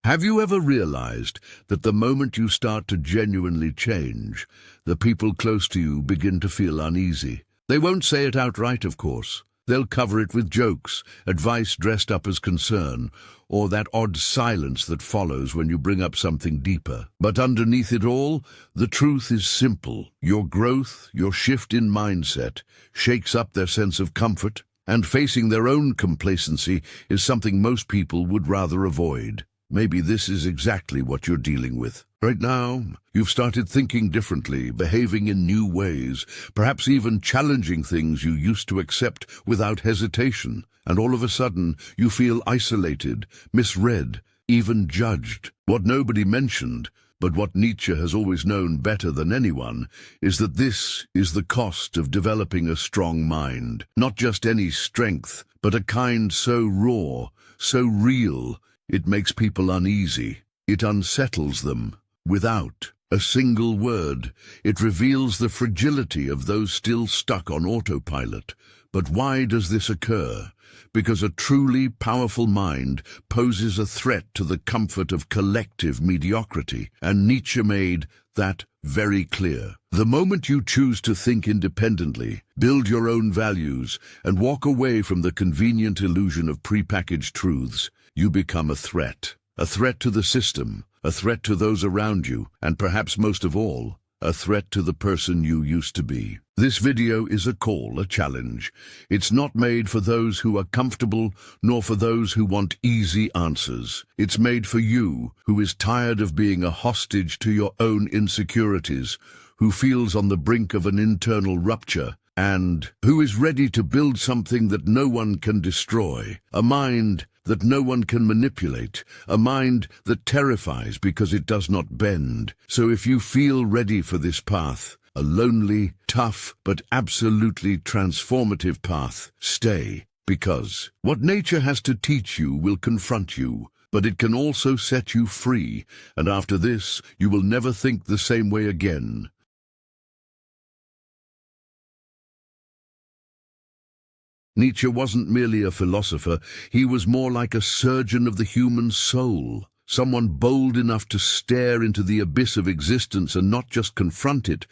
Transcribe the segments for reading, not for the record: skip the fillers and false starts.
Have you ever realized that the moment you start to genuinely change, the people close to you begin to feel uneasy? They won't say it outright, of course. They'll cover it with jokes, advice dressed up as concern, or that odd silence that follows when you bring up something deeper. But underneath it all, the truth is simple. Your growth, your shift in mindset, shakes up their sense of comfort, and facing their own complacency is something most people would rather avoid. Maybe this is exactly what you're dealing with. Right now, you've started thinking differently, behaving in new ways, perhaps even challenging things you used to accept without hesitation, and all of a sudden you feel isolated, misread, even judged. What nobody mentioned, but what Nietzsche has always known better than anyone, is that this is the cost of developing a strong mind. Not just any strength, but a kind so raw, so real, it makes people uneasy. It unsettles them. Without a single word, it reveals the fragility of those still stuck on autopilot. But why does this occur? Because a truly powerful mind poses a threat to the comfort of collective mediocrity, and Nietzsche made that very clear. The moment you choose to think independently, build your own values, and walk away from the convenient illusion of prepackaged truths, you become a threat. A threat to the system, a threat to those around you, and perhaps most of all, a threat to the person you used to be. This video is a call, a challenge. It's not made for those who are comfortable, nor for those who want easy answers. It's made for you, who is tired of being a hostage to your own insecurities, who feels on the brink of an internal rupture, and who is ready to build something that no one can destroy, a mind that no one can manipulate, a mind that terrifies because it does not bend. So if you feel ready for this path, a lonely, tough, but absolutely transformative path, stay, because what nature has to teach you will confront you, but it can also set you free, and after this, you will never think the same way again. Nietzsche wasn't merely a philosopher, he was more like a surgeon of the human soul, someone bold enough to stare into the abyss of existence and not just confront it,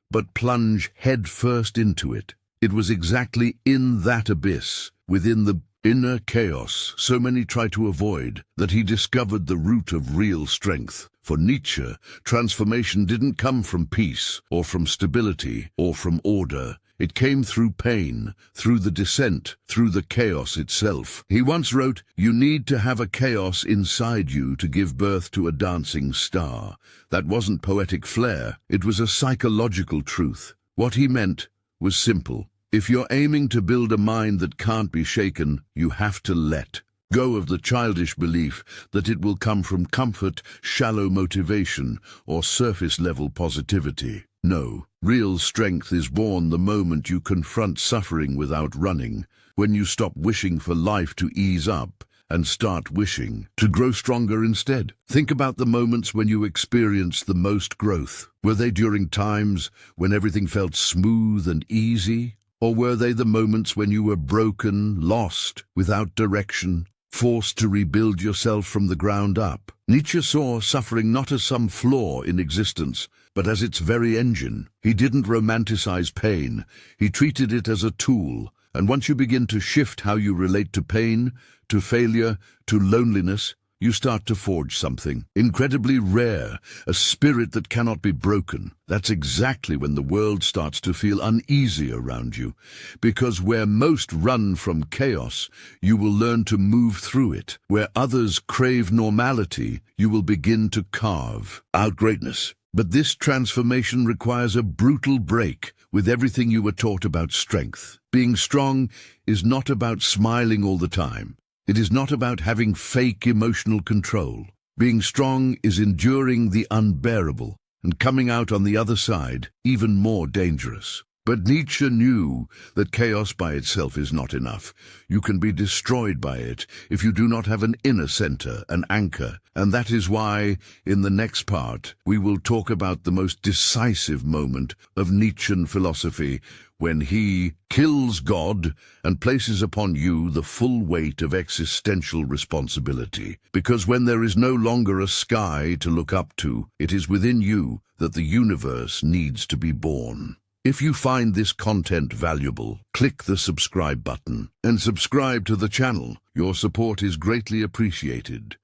but plunge headfirst into it. It was exactly in that abyss, within the inner chaos so many try to avoid, that he discovered the root of real strength. For Nietzsche, transformation didn't come from peace, or from stability, or from order. It came through pain, through the descent, through the chaos itself. He once wrote, "You need to have a chaos inside you to give birth to a dancing star." That wasn't poetic flair, it was a psychological truth. What he meant was simple. If you're aiming to build a mind that can't be shaken, you have to let go of the childish belief that it will come from comfort, shallow motivation, or surface-level positivity. No, real strength is born the moment you confront suffering without running, when you stop wishing for life to ease up and start wishing to grow stronger instead. Think about the moments when you experienced the most growth. Were they during times when everything felt smooth and easy? Or were they the moments when you were broken, lost, without direction, forced to rebuild yourself from the ground up? Nietzsche saw suffering not as some flaw in existence, but as its very engine. He didn't romanticize pain. He treated it as a tool. And once you begin to shift how you relate to pain, to failure, to loneliness, you start to forge something incredibly rare, a spirit that cannot be broken. That's exactly when the world starts to feel uneasy around you, because where most run from chaos, you will learn to move through it. Where others crave normality, you will begin to carve out greatness. But this transformation requires a brutal break with everything you were taught about strength. Being strong is not about smiling all the time. It is not about having fake emotional control. Being strong is enduring the unbearable and coming out on the other side even more dangerous. But Nietzsche knew that chaos by itself is not enough. You can be destroyed by it if you do not have an inner center, an anchor. And that is why, in the next part, we will talk about the most decisive moment of Nietzschean philosophy, when he kills God and places upon you the full weight of existential responsibility. Because when there is no longer a sky to look up to, it is within you that the universe needs to be born. If you find this content valuable, click the subscribe button and subscribe to the channel. Your support is greatly appreciated.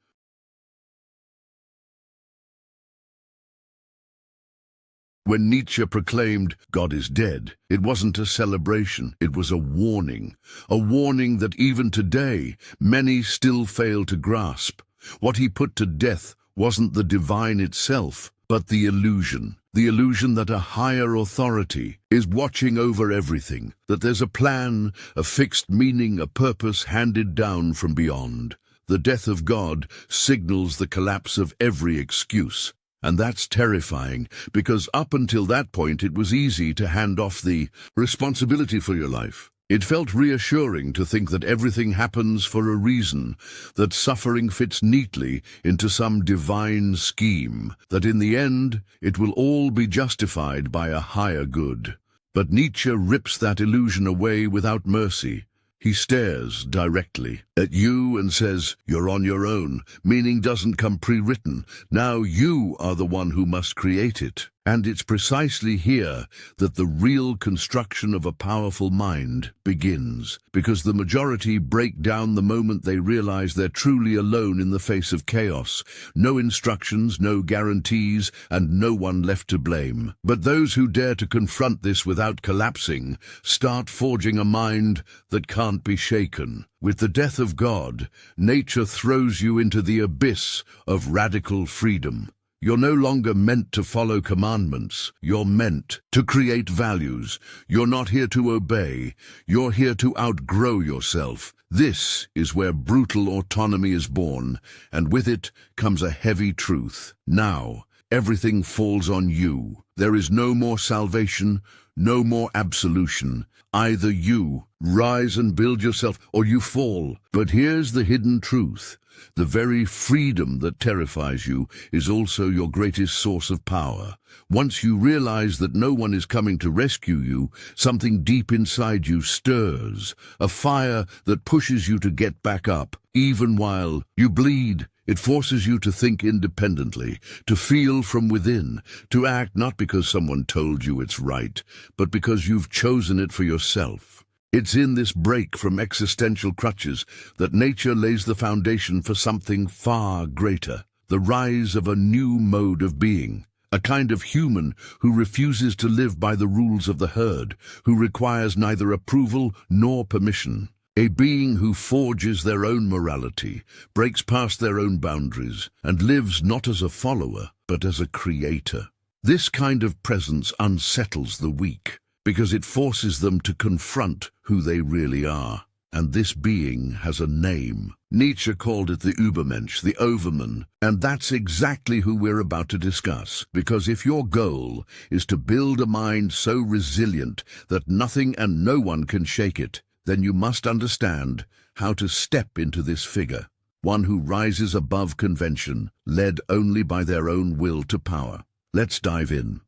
When Nietzsche proclaimed, "God is dead," it wasn't a celebration, it was a warning that even today many still fail to grasp. What he put to death wasn't the divine itself, but the illusion that a higher authority is watching over everything, that there's a plan, a fixed meaning, a purpose handed down from beyond. The death of God signals the collapse of every excuse. And that's terrifying, because up until that point it was easy to hand off the responsibility for your life. It felt reassuring to think that everything happens for a reason, that suffering fits neatly into some divine scheme, that in the end it will all be justified by a higher good. But Nietzsche rips that illusion away without mercy. He stares directly at you and says, "You're on your own." Meaning doesn't come pre-written. Now you are the one who must create it. And it's precisely here that the real construction of a powerful mind begins, because the majority break down the moment they realize they're truly alone in the face of chaos. No instructions, no guarantees, and no one left to blame. But those who dare to confront this without collapsing start forging a mind that can't be shaken. With the death of God, nature throws you into the abyss of radical freedom. You're no longer meant to follow commandments. You're meant to create values. You're not here to obey. You're here to outgrow yourself. This is where brutal autonomy is born, and with it comes a heavy truth. Now, everything falls on you. There is no more salvation, no more absolution. Either you rise and build yourself, or you fall. But here's the hidden truth. The very freedom that terrifies you is also your greatest source of power. Once you realize that no one is coming to rescue you, something deep inside you stirs, a fire that pushes you to get back up, even while you bleed. It forces you to think independently, to feel from within, to act not because someone told you it's right, but because you've chosen it for yourself. It's in this break from existential crutches that nature lays the foundation for something far greater, the rise of a new mode of being, a kind of human who refuses to live by the rules of the herd, who requires neither approval nor permission. A being who forges their own morality, breaks past their own boundaries, and lives not as a follower, but as a creator. This kind of presence unsettles the weak, because it forces them to confront who they really are. And this being has a name. Nietzsche called it the Übermensch, the overman, and that's exactly who we're about to discuss. Because if your goal is to build a mind so resilient that nothing and no one can shake it, then you must understand how to step into this figure, one who rises above convention, led only by their own will to power. Let's dive in.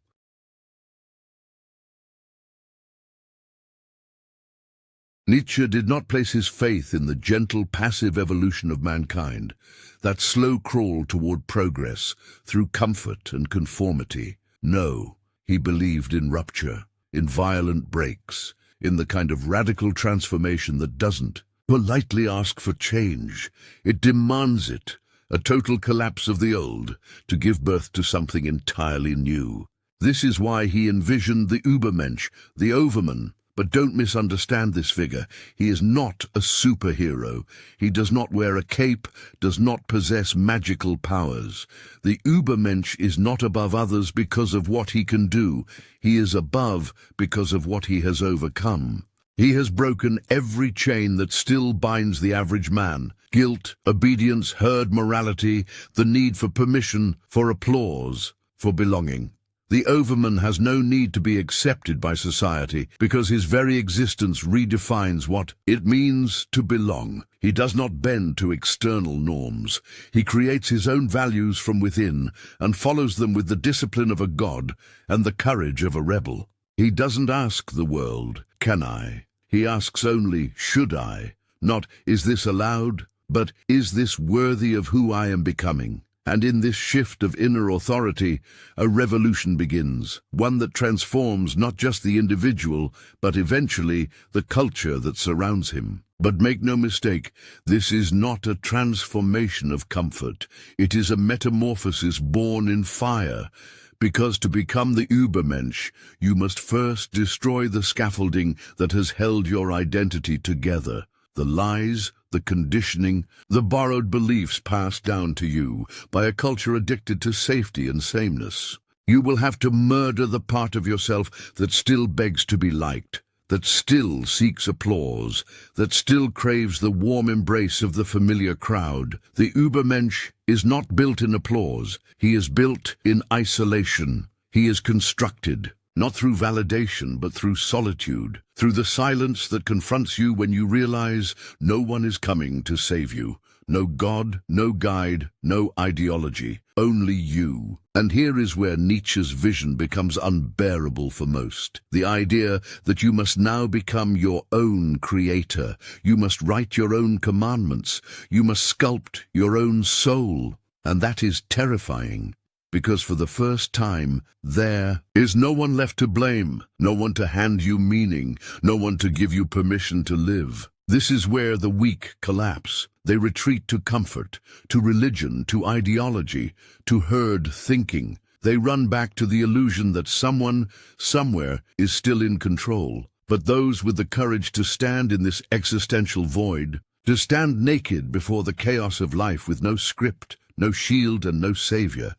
Nietzsche did not place his faith in the gentle, passive evolution of mankind, that slow crawl toward progress through comfort and conformity. No, he believed in rupture, in violent breaks, in the kind of radical transformation that doesn't politely ask for change. It demands it, a total collapse of the old, to give birth to something entirely new. This is why he envisioned the Übermensch, the overman. But don't misunderstand this figure. He is not a superhero. He does not wear a cape, does not possess magical powers. The Übermensch is not above others because of what he can do. He is above because of what he has overcome. He has broken every chain that still binds the average man. Guilt, obedience, herd morality, the need for permission, for applause, for belonging. The overman has no need to be accepted by society because his very existence redefines what it means to belong. He does not bend to external norms. He creates his own values from within and follows them with the discipline of a god and the courage of a rebel. He doesn't ask the world, "Can I?" He asks only, "Should I?" Not, "Is this allowed?" but, "Is this worthy of who I am becoming?" And in this shift of inner authority, a revolution begins, one that transforms not just the individual, but eventually the culture that surrounds him. But make no mistake, this is not a transformation of comfort. It is a metamorphosis born in fire. Because to become the Übermensch, you must first destroy the scaffolding that has held your identity together. The lies, the conditioning, the borrowed beliefs passed down to you by a culture addicted to safety and sameness. You will have to murder the part of yourself that still begs to be liked, that still seeks applause, that still craves the warm embrace of the familiar crowd. The Übermensch is not built in applause. He is built in isolation. He is constructed, not through validation, but through solitude, through the silence that confronts you when you realize no one is coming to save you. No God, no guide, no ideology, only you. And here is where Nietzsche's vision becomes unbearable for most. The idea that you must now become your own creator. You must write your own commandments. You must sculpt your own soul. And that is terrifying. Because for the first time, there is no one left to blame, no one to hand you meaning, no one to give you permission to live. This is where the weak collapse. They retreat to comfort, to religion, to ideology, to herd thinking. They run back to the illusion that someone, somewhere, is still in control. But those with the courage to stand in this existential void, to stand naked before the chaos of life with no script, no shield and no savior,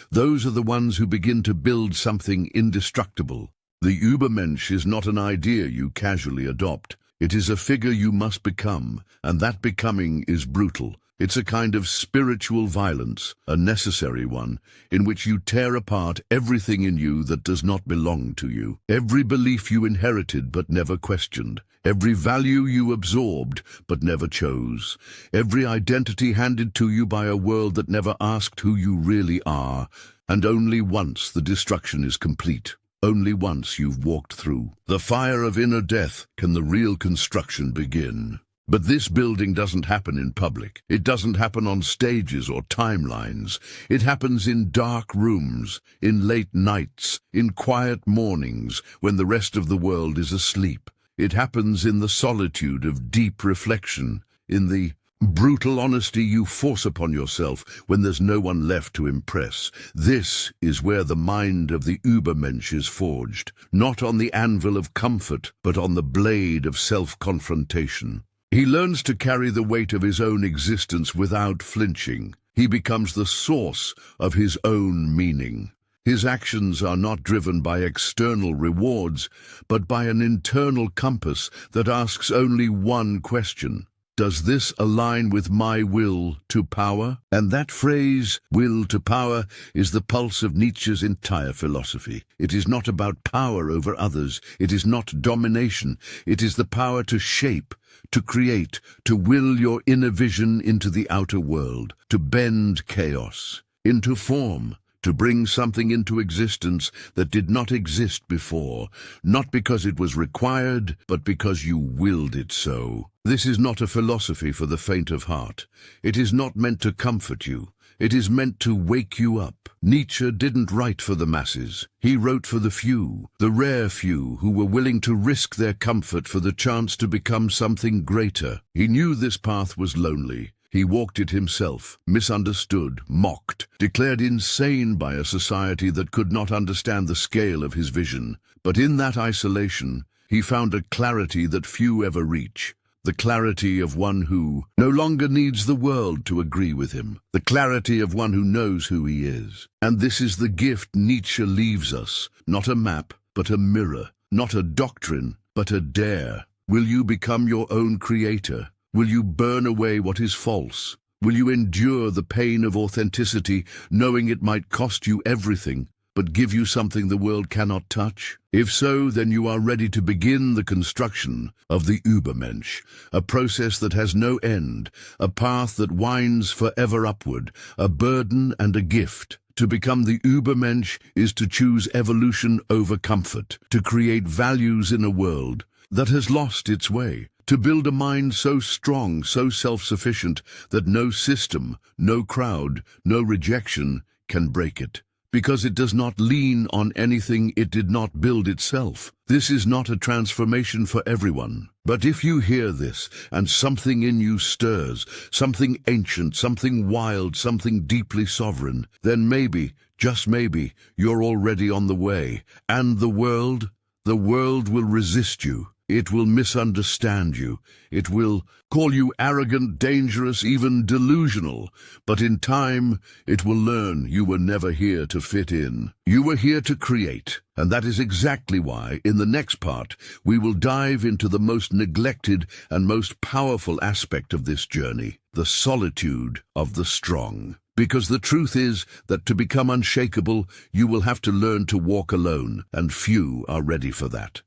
those are the ones who begin to build something indestructible. The Übermensch is not an idea you casually adopt. It is a figure you must become, and that becoming is brutal. It's a kind of spiritual violence, a necessary one, in which you tear apart everything in you that does not belong to you. Every belief you inherited but never questioned. Every value you absorbed but never chose. Every identity handed to you by a world that never asked who you really are. And only once the destruction is complete. Only once you've walked through the fire of inner death can the real construction begin. But this building doesn't happen in public. It doesn't happen on stages or timelines. It happens in dark rooms, in late nights, in quiet mornings when the rest of the world is asleep. It happens in the solitude of deep reflection, in the brutal honesty you force upon yourself when there's no one left to impress. This is where the mind of the Übermensch is forged, not on the anvil of comfort, but on the blade of self-confrontation. He learns to carry the weight of his own existence without flinching. He becomes the source of his own meaning. His actions are not driven by external rewards, but by an internal compass that asks only one question. Does this align with my will to power? And that phrase, will to power, is the pulse of Nietzsche's entire philosophy. It is not about power over others. It is not domination. It is the power to shape, to create, to will your inner vision into the outer world, to bend chaos into form, to bring something into existence that did not exist before, not because it was required, but because you willed it so. This is not a philosophy for the faint of heart. It is not meant to comfort you. It is meant to wake you up. Nietzsche didn't write for the masses. He wrote for the few, the rare few who were willing to risk their comfort for the chance to become something greater. He knew this path was lonely. He walked it himself, misunderstood, mocked, declared insane by a society that could not understand the scale of his vision. But in that isolation, he found a clarity that few ever reach. The clarity of one who no longer needs the world to agree with him. The clarity of one who knows who he is. And this is the gift Nietzsche leaves us. Not a map, but a mirror. Not a doctrine, but a dare. Will you become your own creator? Will you burn away what is false? Will you endure the pain of authenticity, knowing it might cost you everything? but give you something the world cannot touch? If so, then you are ready to begin the construction of the Übermensch, a process that has no end, a path that winds forever upward, a burden and a gift. To become the Übermensch is to choose evolution over comfort, to create values in a world that has lost its way, to build a mind so strong, so self-sufficient, that no system, no crowd, no rejection can break it. Because it does not lean on anything it did not build itself. This is not a transformation for everyone. But if you hear this, and something in you stirs, something ancient, something wild, something deeply sovereign, then maybe, just maybe, you're already on the way. And the world will resist you. It will misunderstand you. It will call you arrogant, dangerous, even delusional. But in time, it will learn you were never here to fit in. You were here to create. And that is exactly why, in the next part, we will dive into the most neglected and most powerful aspect of this journey, the solitude of the strong. Because the truth is that to become unshakable, you will have to learn to walk alone, and few are ready for that.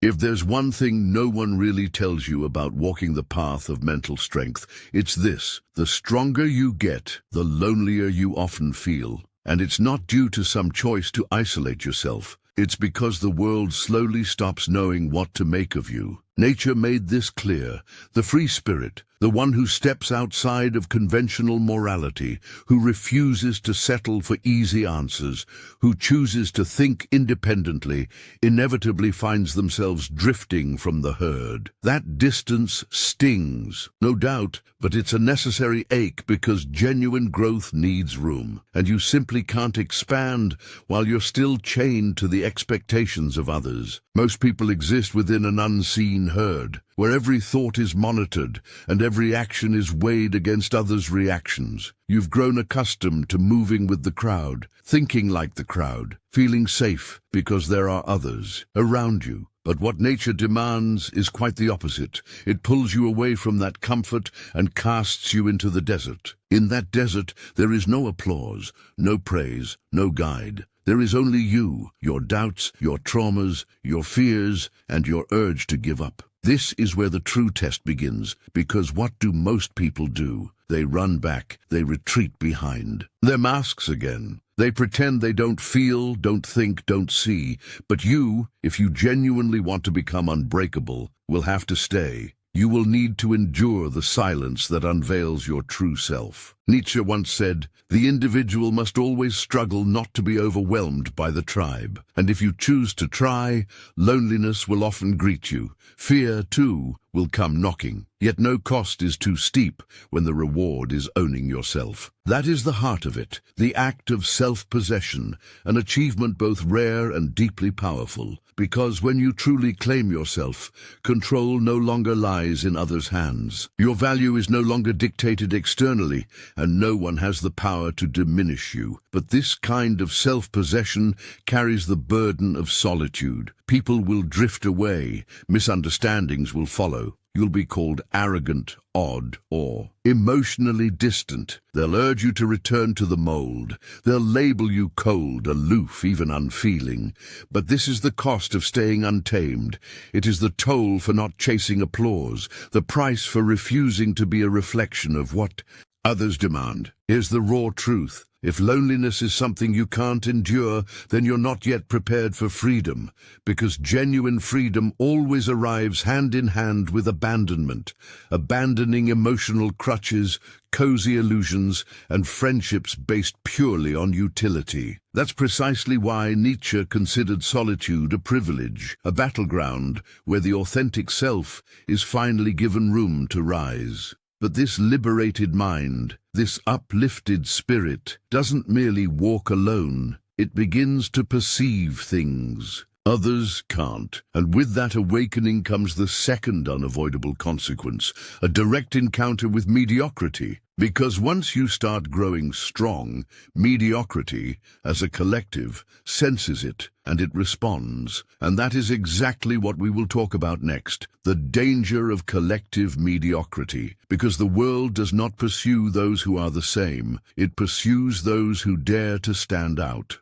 If there's one thing no one really tells you about walking the path of mental strength, it's this: the stronger you get, the lonelier you often feel. And it's not due to some choice to isolate yourself. It's because the world slowly stops knowing what to make of you. Nature made this clear. The free spirit, the one who steps outside of conventional morality, who refuses to settle for easy answers, who chooses to think independently, inevitably finds themselves drifting from the herd. That distance stings, no doubt, but it's a necessary ache because genuine growth needs room, and you simply can't expand while you're still chained to the expectations of others. Most people exist within an unseen herd, where every thought is monitored and every action is weighed against others' reactions. You've grown accustomed to moving with the crowd, thinking like the crowd, feeling safe because there are others around you. But what nature demands is quite the opposite. It pulls you away from that comfort and casts you into the desert. In that desert, there is no applause, no praise, no guide. There is only you, your doubts, your traumas, your fears, and your urge to give up. This is where the true test begins, because what do most people do? They run back, they retreat behind their masks again. They pretend they don't feel, don't think, don't see. But you, if you genuinely want to become unbreakable, will have to stay. You will need to endure the silence that unveils your true self. Nietzsche once said, "The individual must always struggle not to be overwhelmed by the tribe. And if you choose to try, loneliness will often greet you. Fear, too, will come knocking. Yet no cost is too steep when the reward is owning yourself." That is the heart of it, the act of self-possession, an achievement both rare and deeply powerful. Because when you truly claim yourself, control no longer lies in others' hands. Your value is no longer dictated externally, and no one has the power to diminish you. But this kind of self-possession carries the burden of solitude. People will drift away, misunderstandings will follow. You'll be called arrogant, odd, or emotionally distant. They'll urge you to return to the mold. They'll label you cold, aloof, even unfeeling. But this is the cost of staying untamed. It is the toll for not chasing applause, the price for refusing to be a reflection of what others demand. Here's the raw truth. If loneliness is something you can't endure, then you're not yet prepared for freedom, because genuine freedom always arrives hand in hand with abandonment, abandoning emotional crutches, cozy illusions, and friendships based purely on utility. That's precisely why Nietzsche considered solitude a privilege, a battleground where the authentic self is finally given room to rise. But this liberated mind, this uplifted spirit, doesn't merely walk alone. It begins to perceive things. Others can't. And with that awakening comes the second unavoidable consequence, a direct encounter with mediocrity. Because once you start growing strong, mediocrity, as a collective, senses it, and it responds. And that is exactly what we will talk about next, the danger of collective mediocrity. Because the world does not pursue those who are the same, it pursues those who dare to stand out.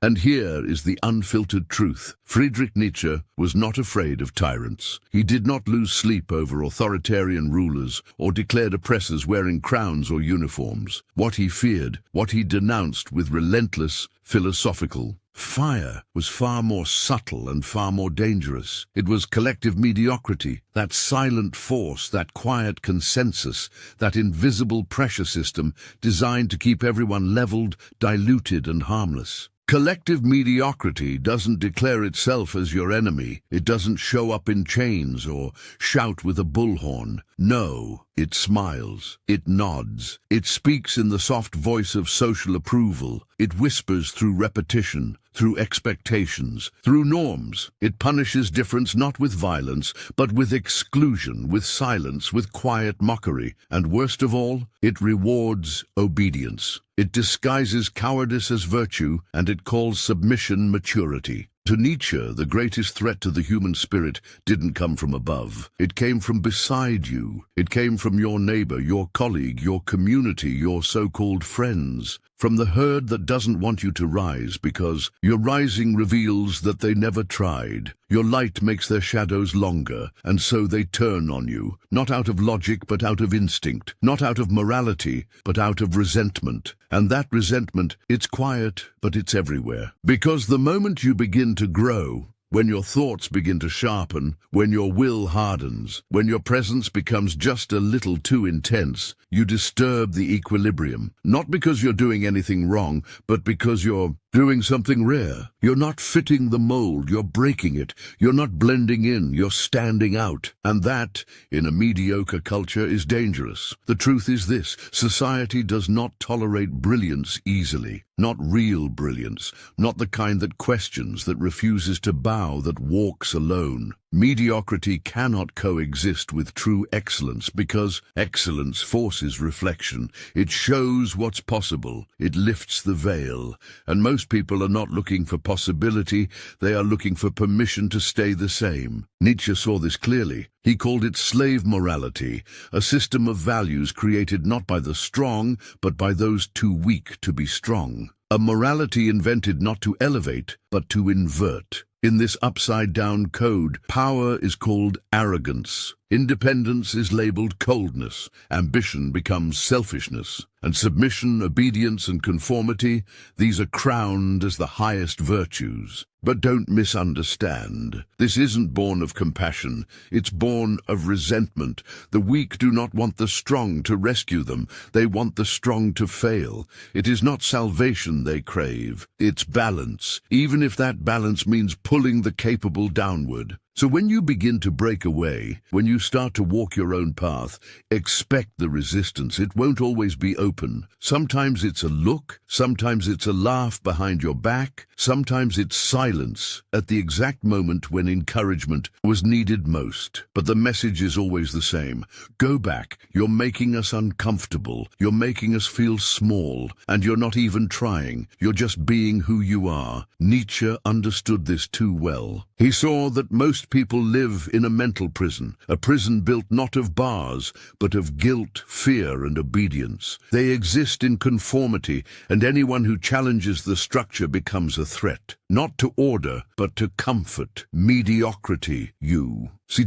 And here is the unfiltered truth. Friedrich Nietzsche was not afraid of tyrants. He did not lose sleep over authoritarian rulers or declared oppressors wearing crowns or uniforms. What he feared, what he denounced with relentless, philosophical fire, was far more subtle and far more dangerous. It was collective mediocrity, that silent force, that quiet consensus, that invisible pressure system designed to keep everyone leveled, diluted, and harmless. Collective mediocrity doesn't declare itself as your enemy. It doesn't show up in chains or shout with a bullhorn. No, it smiles. It nods. It speaks in the soft voice of social approval. It whispers through repetition, through expectations, through norms. It punishes difference not with violence, but with exclusion, with silence, with quiet mockery. And worst of all, it rewards obedience. It disguises cowardice as virtue, and it calls submission maturity. To Nietzsche, the greatest threat to the human spirit didn't come from above. It came from beside you. It came from your neighbor, your colleague, your community, your so-called friends. From the herd that doesn't want you to rise because your rising reveals that they never tried. Your light makes their shadows longer, and so they turn on you, not out of logic but out of instinct, not out of morality but out of resentment. And that resentment, it's quiet, but it's everywhere. Because the moment you begin to grow, when your thoughts begin to sharpen, when your will hardens, when your presence becomes just a little too intense, you disturb the equilibrium. Not because you're doing anything wrong, but because you're doing something rare. You're not fitting the mold, you're breaking it. You're not blending in, you're standing out. And that, in a mediocre culture, is dangerous. The truth is this: society does not tolerate brilliance easily. Not real brilliance, not the kind that questions, that refuses to bow, that walks alone. Mediocrity cannot coexist with true excellence because excellence forces reflection. It shows what's possible. It lifts the veil. And most people are not looking for possibility, they are looking for permission to stay the same. Nietzsche saw this clearly. He called it slave morality, a system of values created not by the strong, but by those too weak to be strong. A morality invented not to elevate, but to invert. In this upside-down code, power is called arrogance. Independence is labeled coldness. Ambition becomes selfishness. And submission, obedience, and conformity, these are crowned as the highest virtues. But don't misunderstand. This isn't born of compassion. It's born of resentment. The weak do not want the strong to rescue them. They want the strong to fail. It is not salvation they crave. It's balance, even if that balance means pulling the capable downward. So when you begin to break away, when you start to walk your own path, expect the resistance. It won't always be open. Sometimes it's a look, sometimes it's a laugh behind your back, sometimes it's silence at the exact moment when encouragement was needed most. But the message is always the same. Go back. You're making us uncomfortable. You're making us feel small. And you're not even trying. You're just being who you are. Nietzsche understood this too well. He saw that most people live in a mental prison, a prison built not of bars, but of guilt, fear, and obedience. They exist in conformity, and anyone who challenges the structure becomes a threat. Not to order, but to comfort. Mediocrity,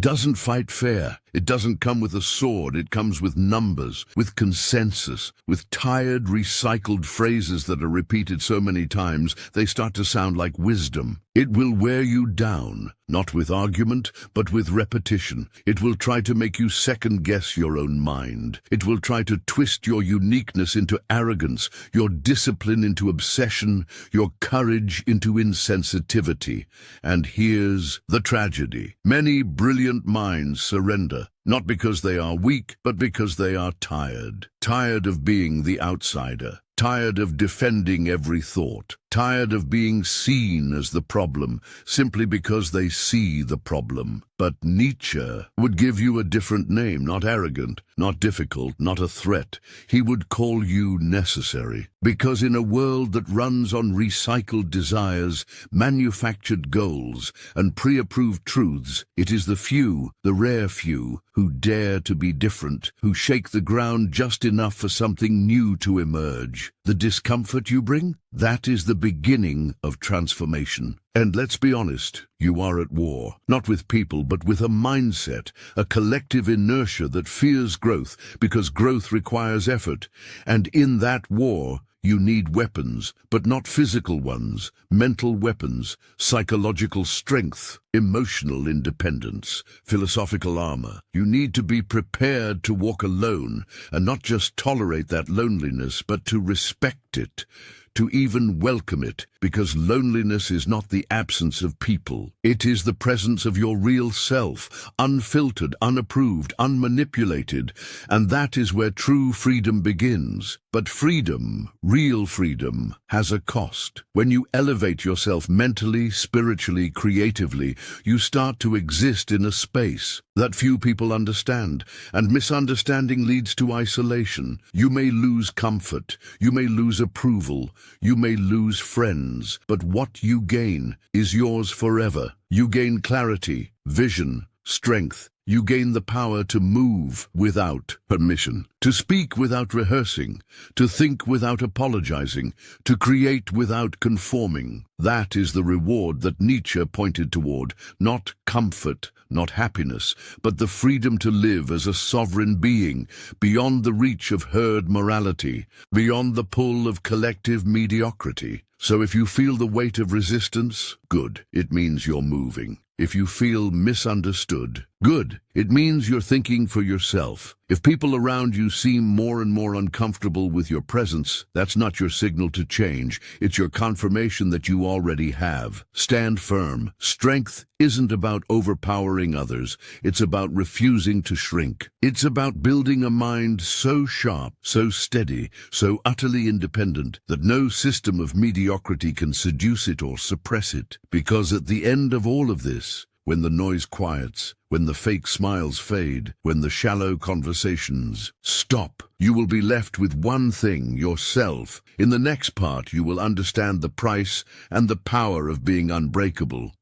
doesn't fight fair. It doesn't come with a sword. It comes with numbers, with consensus, with tired, recycled phrases that are repeated so many times they start to sound like wisdom. It will wear you down, not with argument, but with repetition. It will try to make you second-guess your own mind. It will try to twist your uniqueness into arrogance, your discipline into obsession, your courage into insensitivity. And here's the tragedy. Many brilliant minds surrender. Not because they are weak, but because they are tired. Tired of being the outsider. tired of defending every thought, tired of being seen as the problem simply because they see the problem. But Nietzsche would give you a different name, not arrogant, not difficult, not a threat. He would call you necessary. Because in a world that runs on recycled desires, manufactured goals, and pre-approved truths, it is the few, the rare few, who dare to be different, who shake the ground just enough for something new to emerge. The discomfort you bring, that is the beginning of transformation. And let's be honest, you are at war, not with people, but with a mindset, a collective inertia that fears growth because growth requires effort. And in that war, you need weapons, but not physical ones, mental weapons, psychological strength, emotional independence, philosophical armor. You need to be prepared to walk alone and not just tolerate that loneliness, but to respect it, to even welcome it, because loneliness is not the absence of people. It is the presence of your real self, unfiltered, unapproved, unmanipulated, and that is where true freedom begins. But freedom, real freedom, has a cost. When you elevate yourself mentally, spiritually, creatively, you start to exist in a space that few people understand, and misunderstanding leads to isolation. You may lose comfort, you may lose approval, you may lose friends, but what you gain is yours forever. You gain clarity, vision, strength. You gain the power to move without permission, to speak without rehearsing, to think without apologizing, to create without conforming. That is the reward that Nietzsche pointed toward, not comfort, not happiness, but the freedom to live as a sovereign being, beyond the reach of herd morality, beyond the pull of collective mediocrity. So if you feel the weight of resistance, good, it means you're moving. If you feel misunderstood, good, it means you're thinking for yourself. If people around you seem more and more uncomfortable with your presence, that's not your signal to change. It's your confirmation that you already have. Stand firm. Strength isn't about overpowering others. It's about refusing to shrink. It's about building a mind so sharp, so steady, so utterly independent that no system of mediocrity can seduce it or suppress it. Because at the end of all of this, when the noise quiets, when the fake smiles fade, when the shallow conversations stop, you will be left with one thing, yourself. In the next part, you will understand the price and the power of being unbreakable.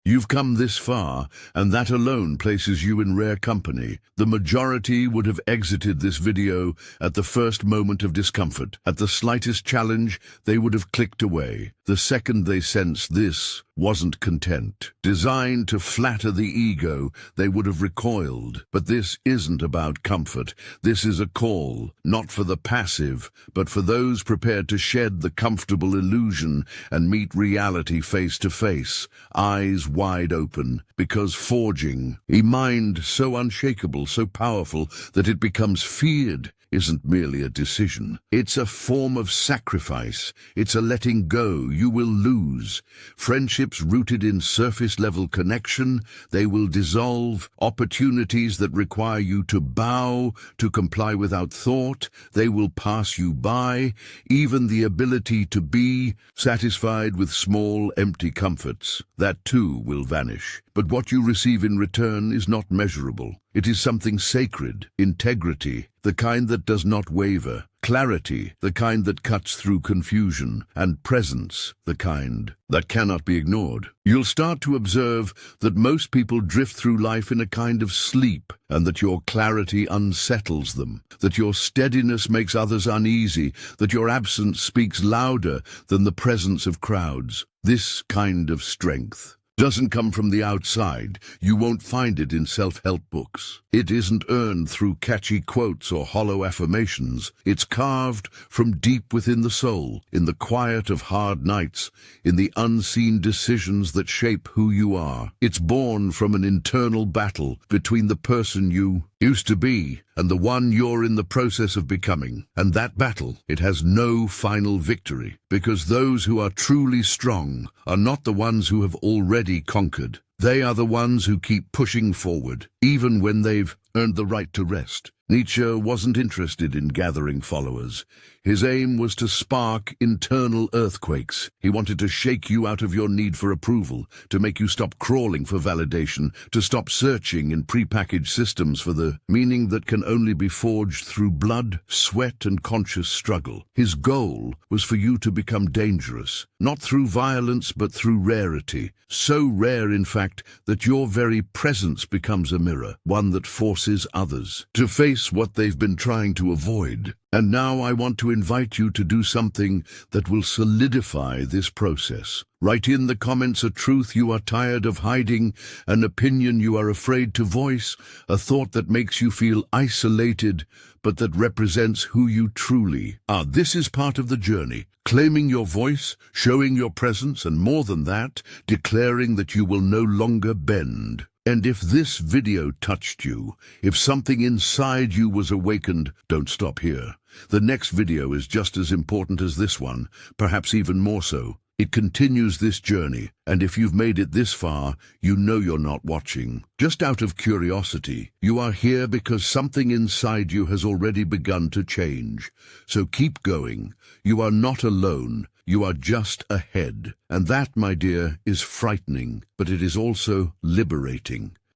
You've come this far, and that alone places you in rare company. The majority would have exited this video at the first moment of discomfort. At the slightest challenge, they would have clicked away. The second they sensed this wasn't content, designed to flatter the ego, they would have recoiled. But this isn't about comfort. This is a call, not for the passive, but for those prepared to shed the comfortable illusion and meet reality face to face, eyes wide open, because forging a mind so unshakable, so powerful that it becomes feared, isn't merely a decision. It's a form of sacrifice. It's a letting go. You will lose. Friendships rooted in surface-level connection, they will dissolve. Opportunities that require you to bow, to comply without thought, they will pass you by. Even the ability to be satisfied with small, empty comforts, that too will vanish. But what you receive in return is not measurable. It is something sacred, integrity, the kind that does not waver, clarity, the kind that cuts through confusion, and presence, the kind that cannot be ignored. You'll start to observe that most people drift through life in a kind of sleep, and that your clarity unsettles them, that your steadiness makes others uneasy, that your absence speaks louder than the presence of crowds. This kind of strength doesn't come from the outside. You won't find it in self-help books. It isn't earned through catchy quotes or hollow affirmations. It's carved from deep within the soul, in the quiet of hard nights, in the unseen decisions that shape who you are. It's born from an internal battle between the person you used to be and the one you're in the process of becoming. And that battle, it has no final victory, because those who are truly strong are not the ones who have already conquered. They are the ones who keep pushing forward, even when they've earned the right to rest. Nietzsche wasn't interested in gathering followers. His aim was to spark internal earthquakes. He wanted to shake you out of your need for approval, to make you stop crawling for validation, to stop searching in prepackaged systems for the meaning that can only be forged through blood, sweat, and conscious struggle. His goal was for you to become dangerous, not through violence but through rarity. So rare, in fact, that your very presence becomes a mirror, one that forces others to face what they've been trying to avoid. And now I want to invite you to do something that will solidify this process. Write in the comments a truth you are tired of hiding, an opinion you are afraid to voice, a thought that makes you feel isolated, but that represents who you truly are. This is part of the journey. Claiming your voice, showing your presence, and more than that, declaring that you will no longer bend. And if this video touched you, if something inside you was awakened, don't stop here. The next video is just as important as this one, perhaps even more so. It continues this journey, and if you've made it this far, you know you're not watching just out of curiosity. You are here because something inside you has already begun to change. So keep going. You are not alone. You are just ahead. And that, my dear, is frightening, but it is also liberating.